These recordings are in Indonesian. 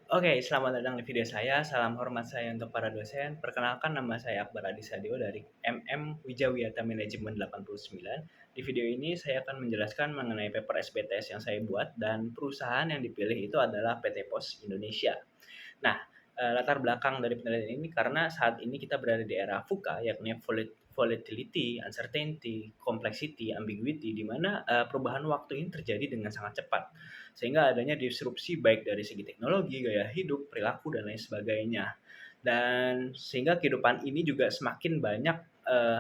Oke, selamat datang di video saya. Salam hormat saya untuk para dosen. Perkenalkan nama saya Akbar Adi Sadio dari MM Wijawiyata Manajemen 89. Di video ini saya akan menjelaskan mengenai paper SBTS yang saya buat dan perusahaan yang dipilih itu adalah PT Pos Indonesia. Nah, latar belakang dari penelitian ini karena saat ini kita berada di era VUCA, yakni volatility, uncertainty, complexity, ambiguity, di mana perubahan waktu ini terjadi dengan sangat cepat. Sehingga adanya disrupsi baik dari segi teknologi, gaya hidup, perilaku, dan lain sebagainya. Dan sehingga kehidupan ini juga semakin banyak,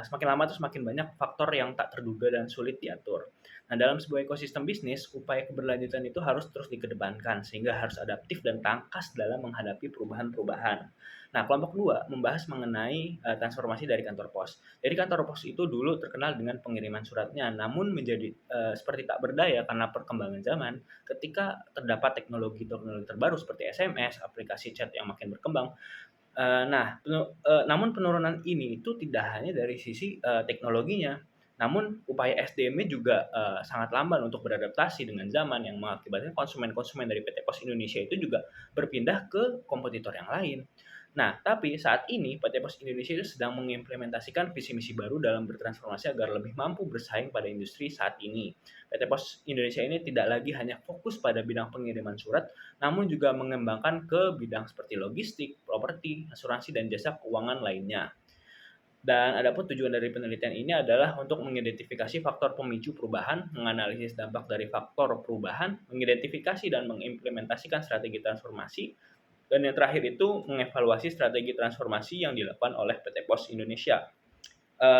semakin lama tuh semakin banyak faktor yang tak terduga dan sulit diatur. Nah, dalam sebuah ekosistem bisnis, upaya keberlanjutan itu harus terus dikedepankan, sehingga harus adaptif dan tangkas dalam menghadapi perubahan-perubahan. Nah, kelompok 2 membahas mengenai transformasi dari kantor pos. Jadi kantor pos itu dulu terkenal dengan pengiriman suratnya, namun menjadi seperti tak berdaya karena perkembangan zaman. Ketika terdapat teknologi-teknologi terbaru seperti SMS, aplikasi chat yang makin berkembang. Namun penurunan ini itu tidak hanya dari sisi teknologinya, namun upaya SDM-nya juga sangat lamban untuk beradaptasi dengan zaman yang mengakibatkan konsumen-konsumen dari PT Pos Indonesia itu juga berpindah ke kompetitor yang lain. Nah, tapi saat ini PT Pos Indonesia itu sedang mengimplementasikan visi misi baru dalam bertransformasi agar lebih mampu bersaing pada industri saat ini. PT Pos Indonesia ini tidak lagi hanya fokus pada bidang pengiriman surat, namun juga mengembangkan ke bidang seperti logistik, properti, asuransi, dan jasa keuangan lainnya. Dan adapun tujuan dari penelitian ini adalah untuk mengidentifikasi faktor pemicu perubahan, menganalisis dampak dari faktor perubahan, mengidentifikasi dan mengimplementasikan strategi transformasi, dan yang terakhir itu mengevaluasi strategi transformasi yang dilakukan oleh PT Pos Indonesia.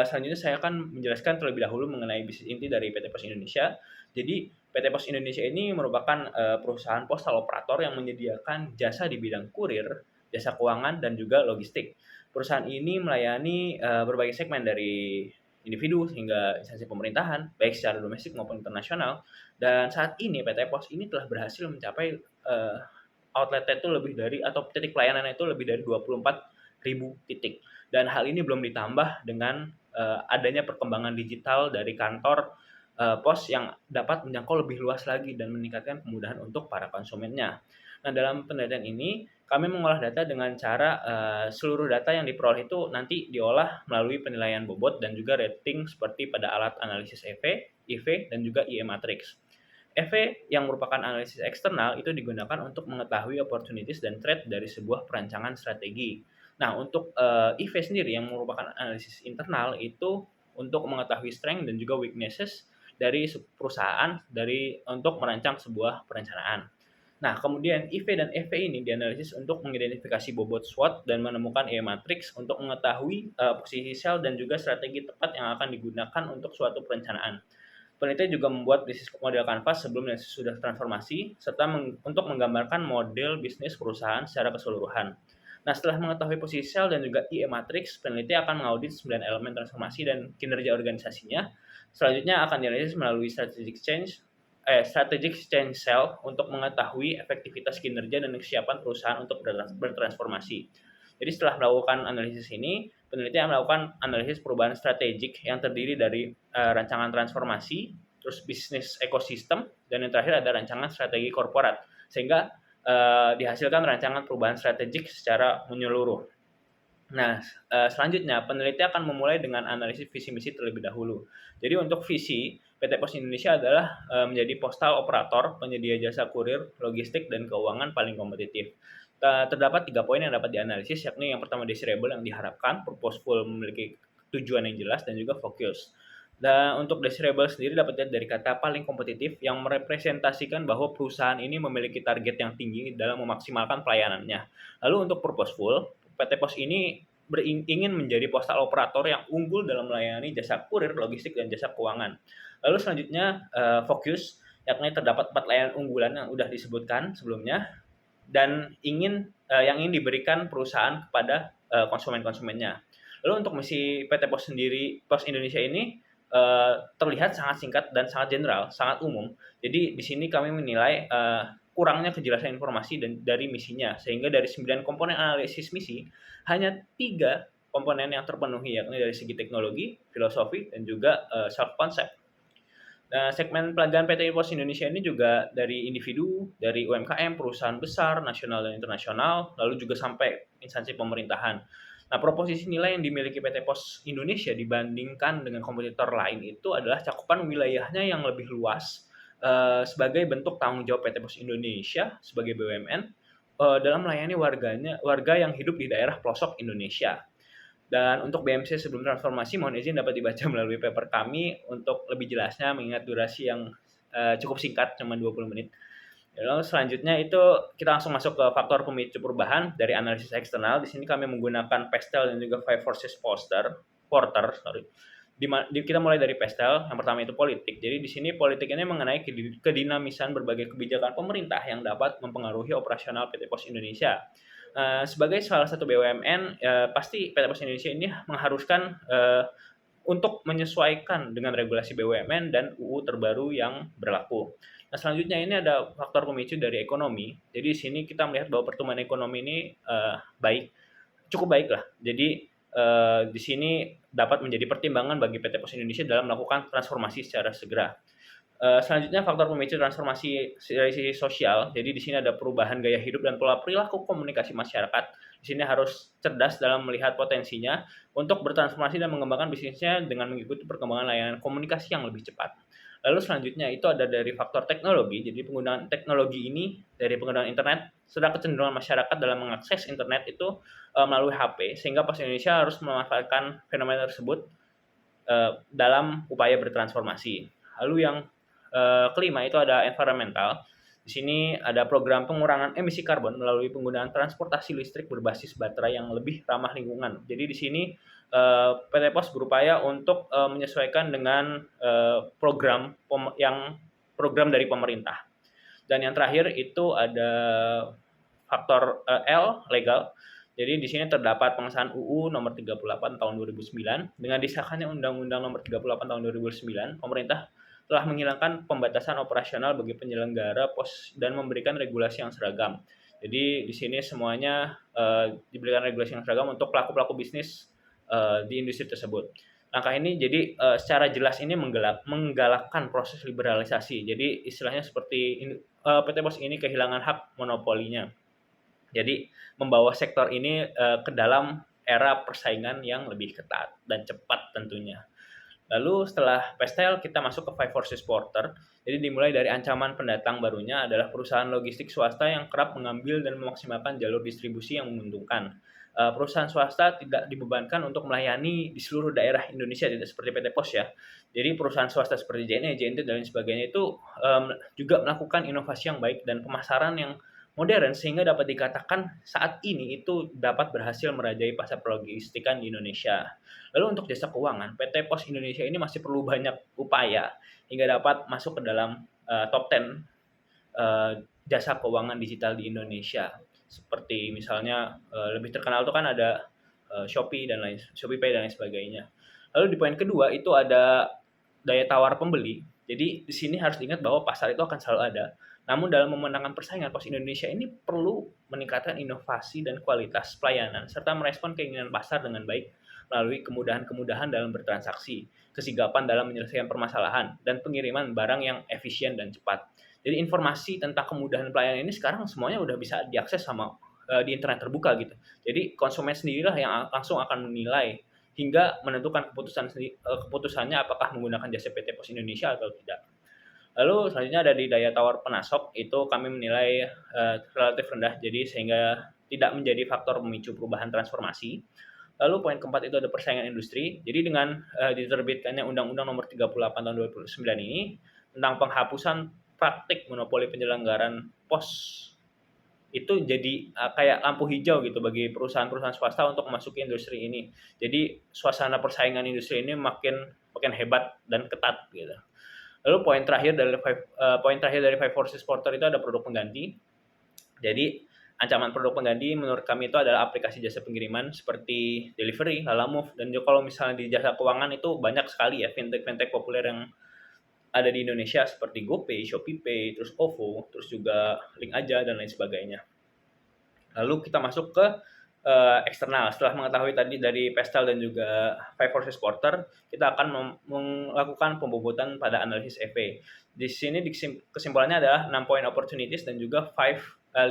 Selanjutnya saya akan menjelaskan terlebih dahulu mengenai bisnis inti dari PT Pos Indonesia. Jadi PT Pos Indonesia ini merupakan perusahaan postal operator yang menyediakan jasa di bidang kurir, jasa keuangan, dan juga logistik. Perusahaan ini melayani berbagai segmen dari individu hingga instansi pemerintahan, baik secara domestik maupun internasional. Dan saat ini PT Pos ini telah berhasil mencapai outletnya itu lebih dari atau titik pelayanan itu lebih dari 24.000 titik. Dan hal ini belum ditambah dengan adanya perkembangan digital dari kantor pos yang dapat menjangkau lebih luas lagi dan meningkatkan kemudahan untuk para konsumennya. Nah, dalam penelitian ini kami mengolah data dengan cara seluruh data yang diperoleh itu nanti diolah melalui penilaian bobot dan juga rating seperti pada alat analisis EV, IV, dan juga IE Matrix. EV yang merupakan analisis eksternal itu digunakan untuk mengetahui opportunities dan threat dari sebuah perancangan strategi. Nah, untuk EV sendiri yang merupakan analisis internal itu untuk mengetahui strength dan juga weaknesses dari perusahaan untuk merancang sebuah perencanaan. Nah, kemudian IV dan EV ini dianalisis untuk mengidentifikasi bobot SWOT dan menemukan EE matrix untuk mengetahui posisi sel dan juga strategi tepat yang akan digunakan untuk suatu perencanaan. Penelitian juga membuat bisnis model kanvas sebelum dan sesudah transformasi, serta untuk menggambarkan model bisnis perusahaan secara keseluruhan. Nah, setelah mengetahui posisi sel dan juga IE matrix, peneliti akan mengaudit 9 elemen transformasi dan kinerja organisasinya. Selanjutnya akan dianalisis melalui strategic change cell untuk mengetahui efektivitas kinerja dan kesiapan perusahaan untuk bertransformasi. Jadi setelah melakukan analisis ini, peneliti melakukan analisis perubahan strategik yang terdiri dari rancangan transformasi, terus bisnis ekosistem, dan yang terakhir ada rancangan strategi korporat. Sehingga dihasilkan rancangan perubahan strategik secara menyeluruh. Nah, selanjutnya peneliti akan memulai dengan analisis visi misi terlebih dahulu. Jadi untuk visi, PT Pos Indonesia adalah menjadi postal operator, penyedia jasa kurir, logistik, dan keuangan paling kompetitif. Terdapat 3 poin yang dapat dianalisis, yakni yang pertama desirable yang diharapkan, purposeful memiliki tujuan yang jelas, dan juga fokus. Dan untuk desirable sendiri dapat dilihat dari kata paling kompetitif yang merepresentasikan bahwa perusahaan ini memiliki target yang tinggi dalam memaksimalkan pelayanannya. Lalu untuk purposeful, PT Pos ini ingin menjadi postal operator yang unggul dalam melayani jasa kurir, logistik, dan jasa keuangan. Lalu selanjutnya fokus, yakni terdapat 4 layanan unggulan yang sudah disebutkan sebelumnya dan yang ingin diberikan perusahaan kepada konsumen-konsumennya. Lalu untuk misi PT Pos sendiri, Pos Indonesia ini terlihat sangat singkat dan sangat general, sangat umum. Jadi di sini kami menilai kurangnya kejelasan informasi dari misinya, sehingga dari 9 komponen analisis misi, hanya 3 komponen yang terpenuhi, yakni dari segi teknologi, filosofi, dan juga self-concept. Nah, segmen pelanggan PT Pos Indonesia ini juga dari individu, dari UMKM, perusahaan besar, nasional dan internasional, lalu juga sampai instansi pemerintahan. Nah, proposisi nilai yang dimiliki PT Pos Indonesia dibandingkan dengan kompetitor lain itu adalah cakupan wilayahnya yang lebih luas, sebagai bentuk tanggung jawab PT Pos Indonesia sebagai BUMN, dalam melayani warga yang hidup di daerah pelosok Indonesia. Dan untuk BMC sebelum transformasi mohon izin dapat dibaca melalui paper kami untuk lebih jelasnya mengingat durasi yang cukup singkat cuma 20 menit. Lalu selanjutnya itu kita langsung masuk ke faktor pemicu perubahan dari analisis eksternal. Di sini kami menggunakan Pestel dan juga Five Forces Porter, sorry. Kita mulai dari Pestel. Yang pertama itu politik. Jadi di sini politik ini mengenai kedinamisan berbagai kebijakan pemerintah yang dapat mempengaruhi operasional PT Pos Indonesia. Sebagai salah satu BUMN, pasti PT Pos Indonesia ini mengharuskan untuk menyesuaikan dengan regulasi BUMN dan UU terbaru yang berlaku. Nah, selanjutnya ini ada faktor pemicu dari ekonomi. Jadi di sini kita melihat bahwa pertumbuhan ekonomi ini cukup baik lah. Jadi di sini dapat menjadi pertimbangan bagi PT Pos Indonesia dalam melakukan transformasi secara segera. Selanjutnya faktor pemicu transformasi dari sisi sosial. Jadi di sini ada perubahan gaya hidup dan pola perilaku komunikasi masyarakat. Di sini harus cerdas dalam melihat potensinya untuk bertransformasi dan mengembangkan bisnisnya dengan mengikuti perkembangan layanan komunikasi yang lebih cepat. Lalu selanjutnya itu ada dari faktor teknologi. Jadi penggunaan teknologi ini dari penggunaan internet, sedang kecenderungan masyarakat dalam mengakses internet itu melalui HP, sehingga Pos Indonesia harus memanfaatkan fenomena tersebut dalam upaya bertransformasi. Lalu yang kelima itu ada environmental. Di sini ada program pengurangan emisi karbon melalui penggunaan transportasi listrik berbasis baterai yang lebih ramah lingkungan. Jadi di sini PT Pos berupaya untuk menyesuaikan dengan program dari pemerintah. Dan yang terakhir itu ada faktor L, legal. Jadi di sini terdapat pengesahan UU nomor 38 tahun 2009 dengan disahkannya Undang-Undang nomor 38 tahun 2009, pemerintah telah menghilangkan pembatasan operasional bagi penyelenggara pos dan memberikan regulasi yang seragam. Jadi di sini semuanya diberikan regulasi yang seragam untuk pelaku-pelaku bisnis di industri tersebut. Langkah ini jadi secara jelas ini menggalakkan proses liberalisasi. Jadi istilahnya seperti PT Pos ini kehilangan hak monopolinya. Jadi membawa sektor ini ke dalam era persaingan yang lebih ketat dan cepat tentunya. Lalu setelah Pestel kita masuk ke Five Forces Porter. Jadi dimulai dari ancaman pendatang barunya adalah perusahaan logistik swasta yang kerap mengambil dan memaksimalkan jalur distribusi yang menguntungkan. Perusahaan swasta tidak dibebankan untuk melayani di seluruh daerah Indonesia, tidak seperti PT Pos ya. Jadi perusahaan swasta seperti JNE, JNT dan lain sebagainya itu juga melakukan inovasi yang baik dan pemasaran yang modern sehingga dapat dikatakan saat ini itu dapat berhasil merajai pasar logistikan di Indonesia. Lalu untuk jasa keuangan, PT Pos Indonesia ini masih perlu banyak upaya hingga dapat masuk ke dalam top 10 jasa keuangan digital di Indonesia. Seperti misalnya lebih terkenal itu kan ada Shopee Pay dan lain sebagainya. Lalu di poin kedua itu ada daya tawar pembeli. Jadi di sini harus diingat bahwa pasar itu akan selalu ada. Namun dalam memenangkan persaingan, Pos Indonesia ini perlu meningkatkan inovasi dan kualitas pelayanan serta merespon keinginan pasar dengan baik melalui kemudahan-kemudahan dalam bertransaksi, kesigapan dalam menyelesaikan permasalahan, dan pengiriman barang yang efisien dan cepat. Jadi informasi tentang kemudahan pelayanan ini sekarang semuanya udah bisa diakses sama di internet terbuka gitu. Jadi konsumen sendirilah yang langsung akan menilai hingga menentukan keputusannya apakah menggunakan jasa PT Pos Indonesia atau tidak. Lalu selanjutnya ada di daya tawar penasok, itu kami menilai relatif rendah, jadi sehingga tidak menjadi faktor pemicu perubahan transformasi. Lalu poin keempat itu ada persaingan industri. Jadi dengan diterbitkannya Undang-Undang Nomor 38 Tahun 2009 ini tentang penghapusan praktik monopoli penyelenggaraan pos, itu jadi kayak lampu hijau gitu bagi perusahaan-perusahaan swasta untuk memasuki industri ini. Jadi suasana persaingan industri ini makin hebat dan ketat gitu. Lalu poin terakhir dari Five Forces Porter itu ada produk pengganti. Jadi ancaman produk pengganti menurut kami itu adalah aplikasi jasa pengiriman seperti Delivery, Lalamove, dan juga kalau misalnya di jasa keuangan itu banyak sekali ya fintech populer yang ada di Indonesia seperti GoPay, ShopeePay, terus OVO, terus juga Link Aja dan lain sebagainya. Lalu kita masuk ke eksternal. Setelah mengetahui tadi dari Pestel dan juga Five Forces Porter, kita akan melakukan pembobotan pada analisis EV. Di sini kesimpulannya adalah 6 point opportunities dan juga 5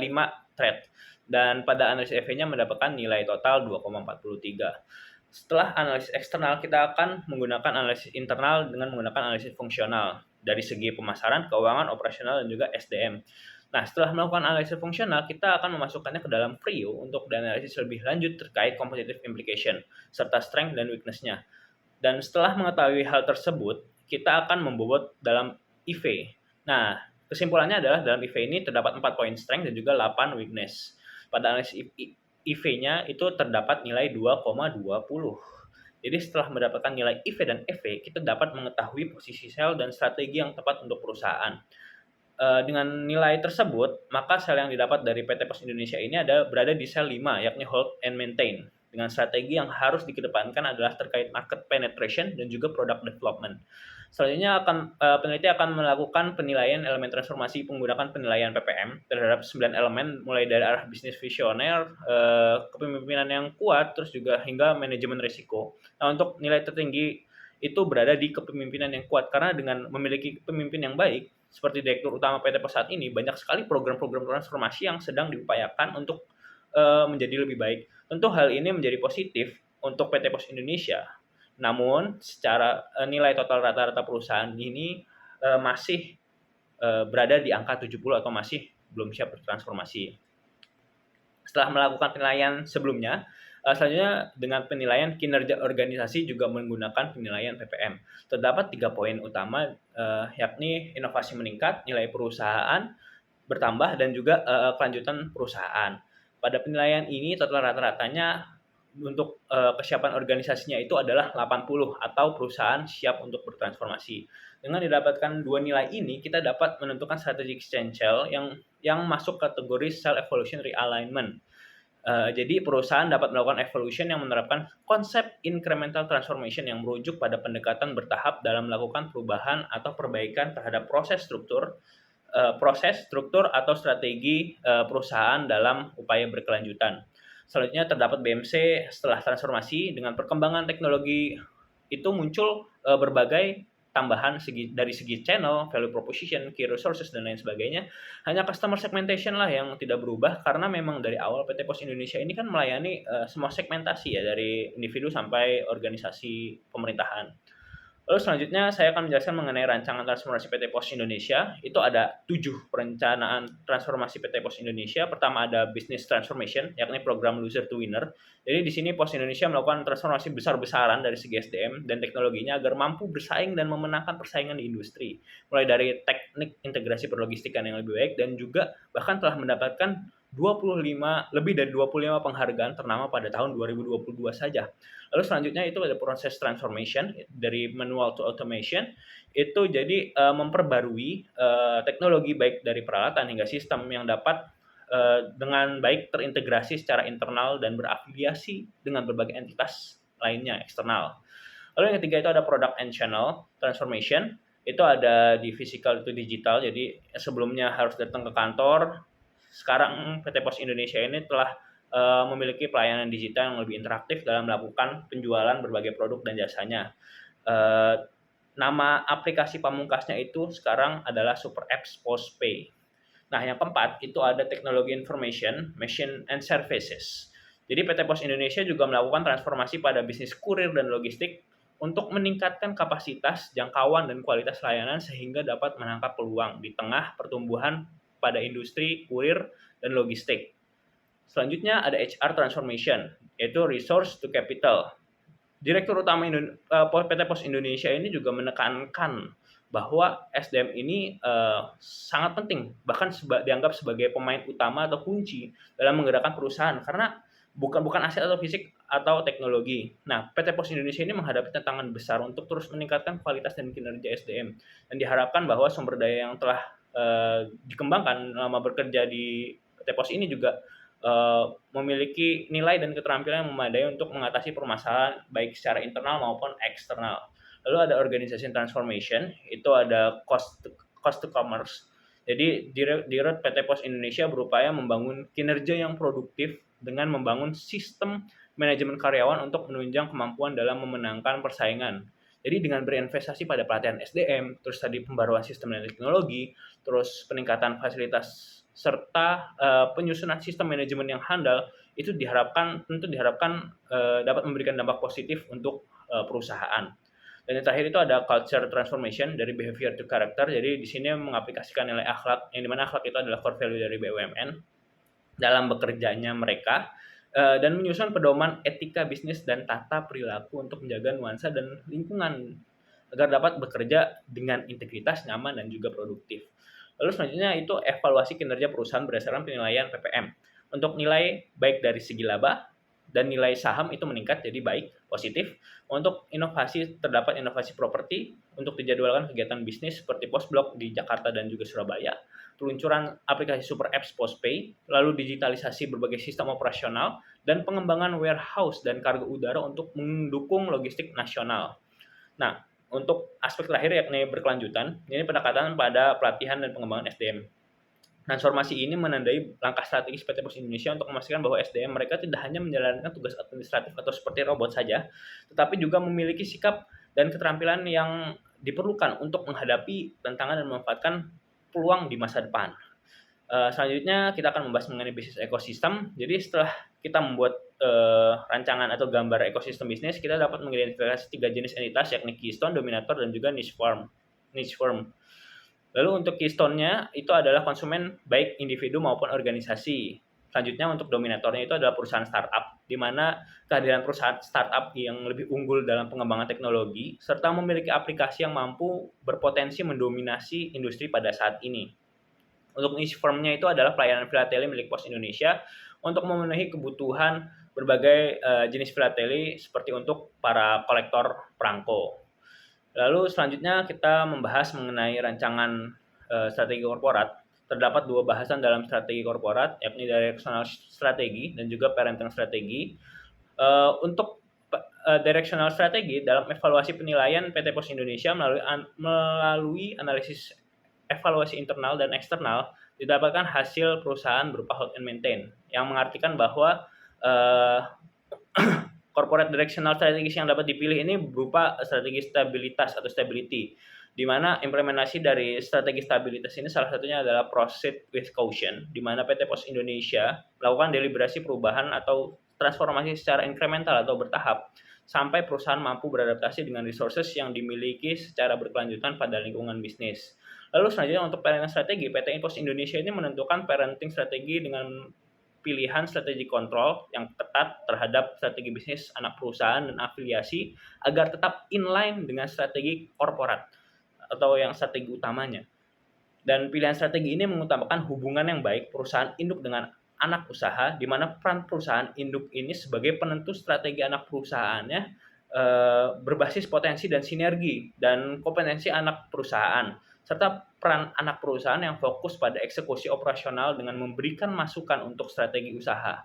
threat. Dan pada analisis EV-nya mendapatkan nilai total 2,43. Setelah analisis eksternal, kita akan menggunakan analisis internal dengan menggunakan analisis fungsional dari segi pemasaran, keuangan, operasional, dan juga SDM. Nah, setelah melakukan analisis fungsional, kita akan memasukkannya ke dalam Prio untuk dianalisis lebih lanjut terkait competitive implication, serta strength dan weakness-nya. Dan setelah mengetahui hal tersebut, kita akan membobot dalam IV. Nah, kesimpulannya adalah dalam IV ini terdapat 4 poin strength dan juga 8 weakness. Pada analisis IV-nya itu terdapat nilai 2,20. Jadi setelah mendapatkan nilai IV dan EV, kita dapat mengetahui posisi sell dan strategi yang tepat untuk perusahaan. Dengan nilai tersebut, maka sell yang didapat dari PT Pos Indonesia ini berada di sell 5, yakni hold and maintain. Dengan strategi yang harus dikedepankan adalah terkait market penetration dan juga product development. Selanjutnya peneliti akan melakukan penilaian elemen transformasi menggunakan penilaian PPM terhadap 9 elemen, mulai dari arah bisnis visioner, kepemimpinan yang kuat, terus juga hingga manajemen risiko. Nah, untuk nilai tertinggi itu berada di kepemimpinan yang kuat, karena dengan memiliki pemimpin yang baik, seperti Direktur Utama PT Pos saat ini, banyak sekali program-program transformasi yang sedang diupayakan untuk menjadi lebih baik. Tentu hal ini menjadi positif untuk PT Pos Indonesia. Namun, secara nilai total rata-rata perusahaan ini masih berada di angka 70 atau masih belum siap bertransformasi. Setelah melakukan penilaian sebelumnya, selanjutnya dengan penilaian kinerja organisasi juga menggunakan penilaian PPM. Terdapat 3 poin utama, yakni inovasi meningkat, nilai perusahaan bertambah, dan juga kelanjutan perusahaan. Pada penilaian ini total rata-ratanya untuk kesiapan organisasinya itu adalah 80 atau perusahaan siap untuk bertransformasi. Dengan didapatkan 2 nilai ini, kita dapat menentukan strategic change yang masuk kategori cell evolution realignment. Jadi perusahaan dapat melakukan evolution yang menerapkan konsep incremental transformation yang merujuk pada pendekatan bertahap dalam melakukan perubahan atau perbaikan terhadap proses struktur atau strategi perusahaan dalam upaya berkelanjutan. Selanjutnya terdapat BMC setelah transformasi. Dengan perkembangan teknologi itu muncul berbagai tambahan dari segi channel, value proposition, key resources, dan lain sebagainya. Hanya customer segmentation lah yang tidak berubah, karena memang dari awal PT Pos Indonesia ini kan melayani semua segmentasi ya, dari individu sampai organisasi pemerintahan. Lalu selanjutnya saya akan menjelaskan mengenai rancangan transformasi PT Pos Indonesia. Itu ada 7 perencanaan transformasi PT Pos Indonesia. Pertama ada business transformation, yakni program loser to winner. Jadi di sini Pos Indonesia melakukan transformasi besar-besaran dari segi SDM dan teknologinya agar mampu bersaing dan memenangkan persaingan di industri. Mulai dari teknik integrasi perlogistikan yang lebih baik, dan juga bahkan telah mendapatkan lebih dari 25 penghargaan ternama pada tahun 2022 saja. Lalu selanjutnya itu ada proses transformation dari manual to automation. Itu jadi memperbarui teknologi baik dari peralatan hingga sistem yang dapat dengan baik terintegrasi secara internal dan berafiliasi dengan berbagai entitas lainnya eksternal. Lalu yang ketiga itu ada product and channel transformation. Itu ada di physical to digital. Jadi sebelumnya harus datang ke kantor, sekarang PT Pos Indonesia ini telah memiliki pelayanan digital yang lebih interaktif dalam melakukan penjualan berbagai produk dan jasanya. Nama aplikasi pamungkasnya itu sekarang adalah Super Apps Postpay. Nah, yang keempat itu ada teknologi information, machine and services. Jadi PT Pos Indonesia juga melakukan transformasi pada bisnis kurir dan logistik untuk meningkatkan kapasitas, jangkauan, dan kualitas layanan sehingga dapat menangkap peluang di tengah pertumbuhan pada industri kurir dan logistik. Selanjutnya ada HR transformation, yaitu resource to capital. Direktur Utama PT Pos Indonesia ini juga menekankan bahwa SDM ini sangat penting, bahkan dianggap sebagai pemain utama atau kunci dalam menggerakkan perusahaan, karena bukan aset atau fisik atau teknologi. Nah, PT Pos Indonesia ini menghadapi tantangan besar untuk terus meningkatkan kualitas dan kinerja SDM, dan diharapkan bahwa sumber daya yang telah dikembangkan selama bekerja di PT Pos ini juga memiliki nilai dan keterampilan yang memadai untuk mengatasi permasalahan baik secara internal maupun eksternal. Lalu ada organization transformation, itu ada cost to commerce. Jadi di Road PT Pos Indonesia berupaya membangun kinerja yang produktif dengan membangun sistem manajemen karyawan untuk menunjang kemampuan dalam memenangkan persaingan. Jadi dengan berinvestasi pada pelatihan SDM, terus tadi pembaruan sistem dan teknologi, terus peningkatan fasilitas serta penyusunan sistem manajemen yang handal, itu diharapkan dapat memberikan dampak positif untuk perusahaan. Dan yang terakhir itu ada culture transformation dari behavior to character. Jadi di sini mengaplikasikan nilai akhlak, yang dimana akhlak itu adalah core value dari BUMN dalam bekerjanya mereka, dan menyusun pedoman etika bisnis dan tata perilaku untuk menjaga nuansa dan lingkungan agar dapat bekerja dengan integritas, nyaman, dan juga produktif. Lalu selanjutnya itu evaluasi kinerja perusahaan berdasarkan penilaian PPM. Untuk nilai baik dari segi laba dan nilai saham itu meningkat jadi baik, positif. Untuk inovasi terdapat inovasi properti untuk dijadwalkan kegiatan bisnis seperti Postblok di Jakarta dan juga Surabaya, peluncuran aplikasi super apps Postpay, lalu digitalisasi berbagai sistem operasional, dan pengembangan warehouse dan kargo udara untuk mendukung logistik nasional. Nah, untuk aspek terakhir yakni berkelanjutan, ini pendekatan pada pelatihan dan pengembangan SDM. Transformasi ini menandai langkah strategis PT Pos Indonesia untuk memastikan bahwa SDM mereka tidak hanya menjalankan tugas administratif atau seperti robot saja, tetapi juga memiliki sikap dan keterampilan yang diperlukan untuk menghadapi tantangan dan memanfaatkan peluang di masa depan. Selanjutnya kita akan membahas mengenai bisnis ekosistem. Jadi setelah kita membuat rancangan atau gambar ekosistem bisnis, kita dapat mengidentifikasi 3 jenis entitas yakni keystone, dominator, dan juga niche firm. Lalu untuk keystone-nya itu adalah konsumen baik individu maupun organisasi. Selanjutnya untuk dominatornya itu adalah perusahaan startup, di mana kehadiran perusahaan startup yang lebih unggul dalam pengembangan teknologi, serta memiliki aplikasi yang mampu berpotensi mendominasi industri pada saat ini. Untuk niche firm-nya itu adalah pelayanan filateli milik Pos Indonesia untuk memenuhi kebutuhan berbagai jenis filateli seperti untuk para kolektor perangko. Lalu selanjutnya kita membahas mengenai rancangan strategi korporat. Terdapat 2 bahasan dalam strategi korporat, yakni directional strategi dan juga parenting strategi. Untuk directional strategi dalam evaluasi penilaian PT Pos Indonesia melalui analisis evaluasi internal dan eksternal didapatkan hasil perusahaan berupa hold and maintain, yang mengartikan bahwa corporate directional strategis yang dapat dipilih ini berupa strategi stabilitas atau stability, di mana implementasi dari strategi stabilitas ini salah satunya adalah proceed with caution, di mana PT Pos Indonesia melakukan deliberasi perubahan atau transformasi secara incremental atau bertahap sampai perusahaan mampu beradaptasi dengan resources yang dimiliki secara berkelanjutan pada lingkungan bisnis. Lalu selanjutnya untuk parenting strategi, PT Pos Indonesia ini menentukan parenting strategi dengan pilihan strategi kontrol yang ketat terhadap strategi bisnis anak perusahaan dan afiliasi agar tetap inline dengan strategi korporat atau yang strategi utamanya. Dan pilihan strategi ini mengutamakan hubungan yang baik perusahaan induk dengan anak usaha, di mana peran perusahaan induk ini sebagai penentu strategi anak perusahaannya berbasis potensi dan sinergi dan kompetensi anak perusahaan, serta peran anak perusahaan yang fokus pada eksekusi operasional dengan memberikan masukan untuk strategi usaha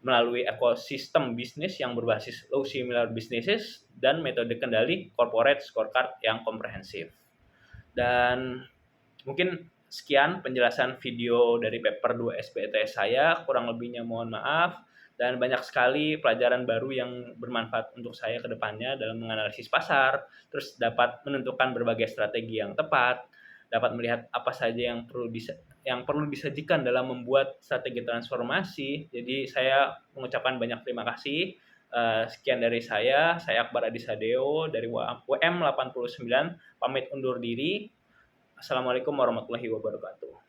melalui ekosistem bisnis yang berbasis low similar businesses dan metode kendali corporate scorecard yang komprehensif. Dan mungkin sekian penjelasan video dari paper 2 SBTS saya, kurang lebihnya mohon maaf. Dan banyak sekali pelajaran baru yang bermanfaat untuk saya ke depannya dalam menganalisis pasar, terus dapat menentukan berbagai strategi yang tepat, dapat melihat apa saja yang perlu disajikan dalam membuat strategi transformasi. Jadi saya mengucapkan banyak terima kasih. Sekian dari saya Akbar Adisadeo dari WM 89, pamit undur diri. Assalamualaikum warahmatullahi wabarakatuh.